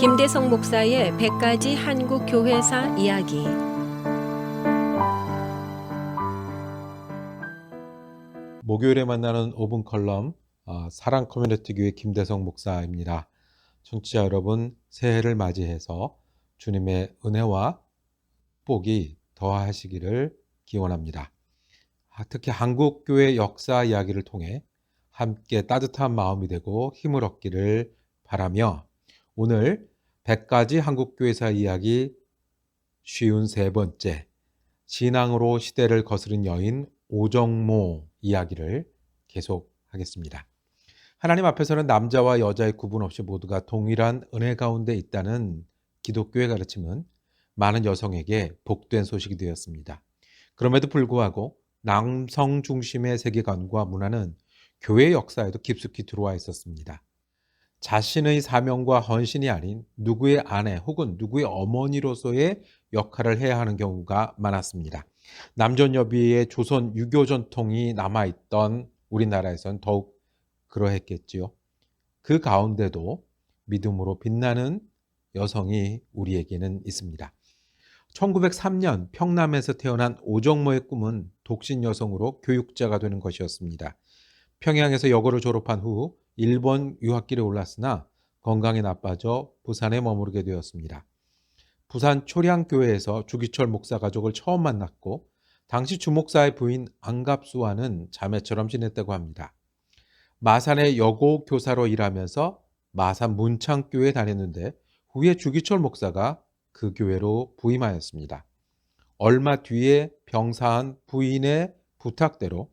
김대성 목사의 100가지 한국 교회사 이야기. 목요일에 만나는 5분 컬럼 사랑 커뮤니티 교회 김대성 목사입니다. 청취자 여러분, 새해를 맞이해서 주님의 은혜와 복이 더하시기를 기원합니다. 특히 한국 교회 역사 이야기를 통해 함께 따뜻한 마음이 되고 힘을 얻기를 바라며 오늘 100가지 한국 교회사 이야기 53번째 신앙으로 시대를 거스른 여인 오정모 이야기를 계속하겠습니다. 하나님 앞에서는 남자와 여자의 구분 없이 모두가 동일한 은혜 가운데 있다는 기독교의 가르침은 많은 여성에게 복된 소식이 되었습니다. 그럼에도 불구하고 남성 중심의 세계관과 문화는 교회 역사에도 깊숙이 들어와 있었습니다. 자신의 사명과 헌신이 아닌 누구의 아내 혹은 누구의 어머니로서의 역할을 해야 하는 경우가 많았습니다. 남존여비의 조선 유교 전통이 남아있던 우리나라에선 더욱 그러했겠지요. 그 가운데도 믿음으로 빛나는 여성이 우리에게는 있습니다. 1903년 평남에서 태어난 오정모의 꿈은 독신 여성으로 교육자가 되는 것이었습니다. 평양에서 여고를 졸업한 후 일본 유학길에 올랐으나 건강이 나빠져 부산에 머무르게 되었습니다. 부산 초량교회에서 주기철 목사 가족을 처음 만났고 당시 주목사의 부인 안갑수와는 자매처럼 지냈다고 합니다. 마산의 여고 교사로 일하면서 마산 문창교회에 다녔는데 후에 주기철 목사가 그 교회로 부임하였습니다. 얼마 뒤에 병사한 부인의 부탁대로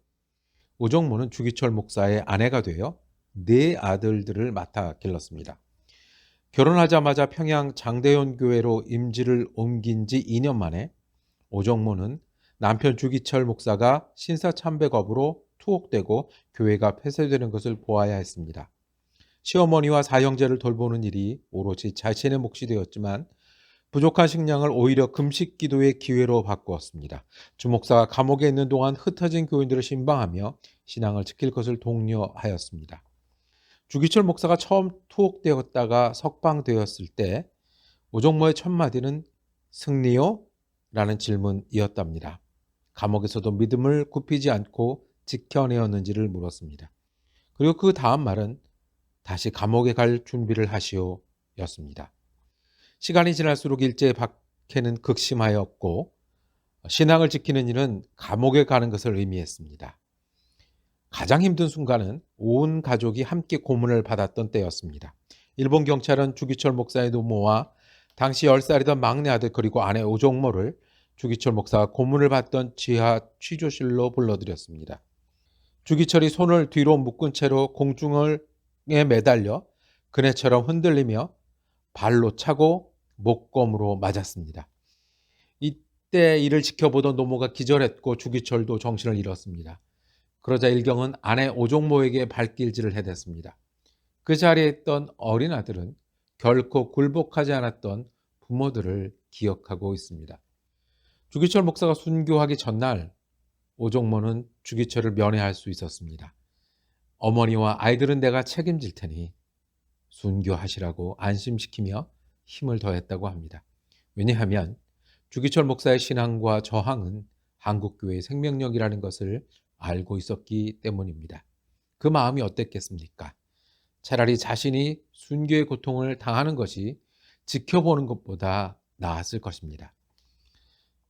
오정모는 주기철 목사의 아내가 되어 4 아들들을 맡아 길렀습니다. 결혼하자마자 평양 장대현 교회로 임지를 옮긴 지 2년 만에 오정모는 남편 주기철 목사가 신사참배겁으로 투옥되고 교회가 폐쇄되는 것을 보아야 했습니다. 시어머니와 사형제를 돌보는 일이 오롯이 자신의 몫이 되었지만 부족한 식량을 오히려 금식 기도의 기회로 바꾸었습니다. 주목사가 감옥에 있는 동안 흩어진 교인들을 신방하며 신앙을 지킬 것을 독려하였습니다. 주기철 목사가 처음 투옥되었다가 석방되었을 때 오정모의 첫 마디는 승리요? 라는 질문이었답니다. 감옥에서도 믿음을 굽히지 않고 지켜내었는지를 물었습니다. 그리고 그 다음 말은 다시 감옥에 갈 준비를 하시오 였습니다. 시간이 지날수록 일제의 박해는 극심하였고 신앙을 지키는 일은 감옥에 가는 것을 의미했습니다. 가장 힘든 순간은 온 가족이 함께 고문을 받았던 때였습니다. 일본 경찰은 주기철 목사의 노모와 당시 10살이던 막내 아들 그리고 아내 오정모를 주기철 목사가 고문을 받던 지하 취조실로 불러들였습니다. 주기철이 손을 뒤로 묶은 채로 공중에 매달려 그네처럼 흔들리며 발로 차고 목검으로 맞았습니다. 이때 이를 지켜보던 노모가 기절했고 주기철도 정신을 잃었습니다. 그러자 일경은 아내 오정모에게 발길질을 해댔습니다. 그 자리에 있던 어린 아들은 결코 굴복하지 않았던 부모들을 기억하고 있습니다. 주기철 목사가 순교하기 전날 오정모는 주기철을 면회할 수 있었습니다. 어머니와 아이들은 내가 책임질 테니 순교하시라고 안심시키며 힘을 더했다고 합니다. 왜냐하면 주기철 목사의 신앙과 저항은 한국교회의 생명력이라는 것을 알고 있었기 때문입니다. 그 마음이 어땠겠습니까? 차라리 자신이 순교의 고통을 당하는 것이 지켜보는 것보다 나았을 것입니다.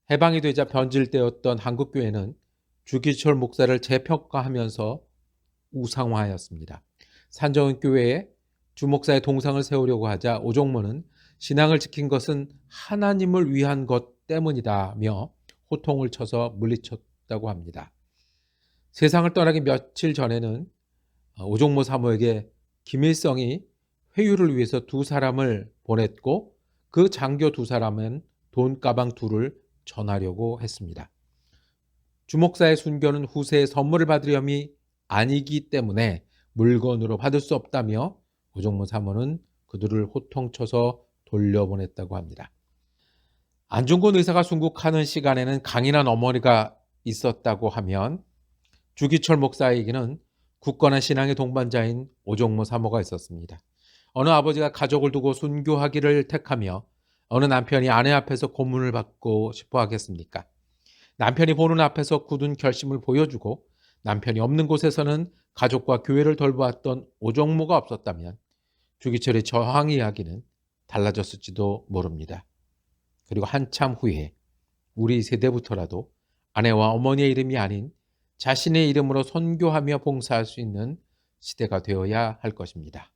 해방이 되자 변질되었던 한국교회는 주기철 목사를 재평가하면서 우상화하였습니다. 산정교회에 주목사의 동상을 세우려고 하자 오정모는 신앙을 지킨 것은 하나님을 위한 것 때문이다며 호통을 쳐서 물리쳤다고 합니다. 세상을 떠나기 며칠 전에는 오정모 사모에게 김일성이 회유를 위해서 2사람을 보냈고 그 장교 2사람은 돈가방 2를 전하려고 했습니다. 주목사의 순교는 후세에 선물을 받으려니 아니기 때문에 물건으로 받을 수 없다며 오정모 사모는 그들을 호통쳐서 돌려보냈다고 합니다. 안중근 의사가 순국하는 시간에는 강인한 어머니가 있었다고 하면 주기철 목사에게는 굳건한 신앙의 동반자인 오정모 사모가 있었습니다. 어느 아버지가 가족을 두고 순교하기를 택하며 어느 남편이 아내 앞에서 고문을 받고 싶어 하겠습니까? 남편이 보는 앞에서 굳은 결심을 보여주고 남편이 없는 곳에서는 가족과 교회를 돌보았던 오정모가 없었다면 주기철의 저항 이야기는 달라졌을지도 모릅니다. 그리고 한참 후에 우리 세대부터라도 아내와 어머니의 이름이 아닌 자신의 이름으로 선교하며 봉사할 수 있는 시대가 되어야 할 것입니다.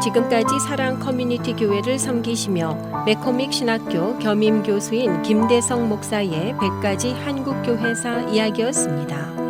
지금까지 사랑 커뮤니티 교회를 섬기시며 매코믹 신학교 겸임 교수인 김대성 목사의 100가지 한국교회사 이야기였습니다.